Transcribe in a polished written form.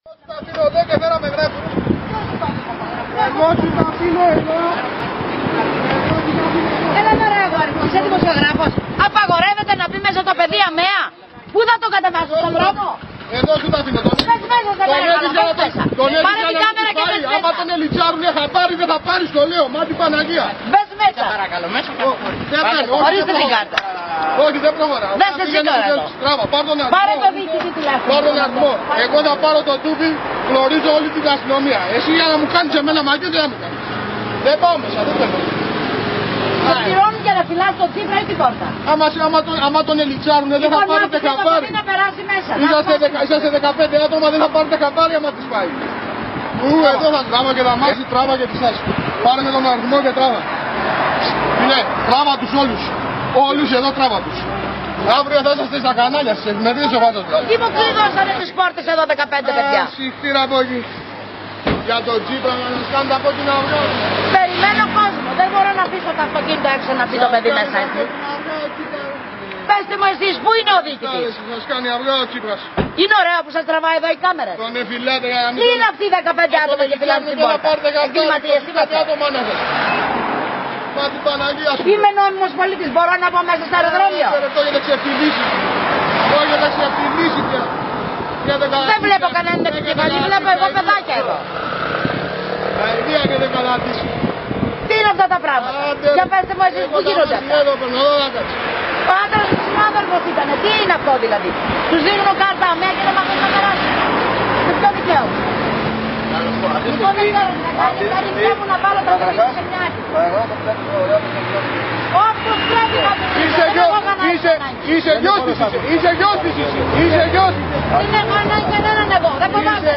Τα αφήνω εδώ και φέραμε γράφουν. Εγώ σου τα αφήνω εδώ. Έλα να ρε αγόρι μου, είσαι δημοσιογράφος. Απαγορεύεται να μπει μέσα το παιδί αμαία. Πού θα το κατεβάσεις, στον δρόμο? Εδώ σου τα αφήνω. Πες μέσα, σε παρακαλώ, πες μέσα. Πάρε την κάμερα και πες Άμα τον ελιτσάρουνε θα πάρει, δεν θα πάρει, το λέω. Μα την Παναγία. Μπες μέσα. Παρακαλώ, μέσα. Ορίστε την κάρτα. Όχι, δεν προχωρά. Δεν σε σηκώνω. Τράβα, πάρ' τον αριθμό. Πάρε το διοικητή τουλάχιστον. Πάρ' τον αριθμό. Εγώ θα πάρω το τούμπι, γνωρίζω όλη την αστυνομία. Εσύ για να μου κάνεις εμένα μαγείο, δεν θα μου κάνεις. Δεν πάω μέσα, δεν θέλω. Θα πληρώνουν και να φυλάς το Τσίπρα ή την πόρτα. Άμα τον ελιτσάρουνε δεν θα πάρετε χαμπάρι. Να περάσει μέσα. Είσαστε 15 άτομα, δεν θα πάρετε χαμπάρι άμα τις πάει. Εδώ θα τράβα και θα μάξει, τράβα και τις άσχη. Πάρε με τον αριθμό και τράβα. Ναι, τράβα τους όλους. Όλους εδώ τράβα τους. Αύριο θα είσαστε στα κανάλια στις εφημερίδες ο Βάτος. Τι μου κλειδώσανε τις πόρτες εδώ 15 παιδιά. Συχτήρα από εκεί. Για τον Τσίπρα να σας κάνετε από την αυγό. Περιμένω κόσμο. Δεν μπορώ να αφήσω το αυτοκίνητο έξω να μπει το παιδί μέσα έτσι. Πεςτε μου εσείς, πού είναι ο διοικητής? Σας κάνει αυγό ο Τσίπρας. Είναι ωραίο που σας τραβάει εδώ οι κάμερες. Τον εφυλάτε για να μην... Τι είναι αυτοί οι 15 άτομα και φυλάνε την πόρτα? Εγκληματίες είμαστε. Μα την Παναγία σου. Είμαι νόμιμος πολίτης, μπορώ να πάω μέσα στο αεροδρόμιο? Το έχετε ξεφτυλίσει. Το έχετε ξεφτυλίσει πια. Δεν βλέπω κανέναν επικεφαλή, βλέπω εγώ παιδάκια εδώ. Αιδία και δεν καλάτισε. Τι είναι αυτά τα πράγματα? Για πέστε μου εσείς που γίνονται αυτά. Ο άντρας του συνάδελφος ήτανε. Τι είναι αυτό δηλαδή? Τους δίνουν κάρτα αμαία και δεν μαθαίνουν να περάσουν. Με ποιο δικαίωμα? Λοιπόν δεν ξέρω, να κάνει μου να βάλω το παιδί σε μια άκρη. Όπως πρέπει να το δίνει. Είσαι γιος της. Δεν έχω ανάγκη κανέναν εδώ. Δεν φοβάσαι.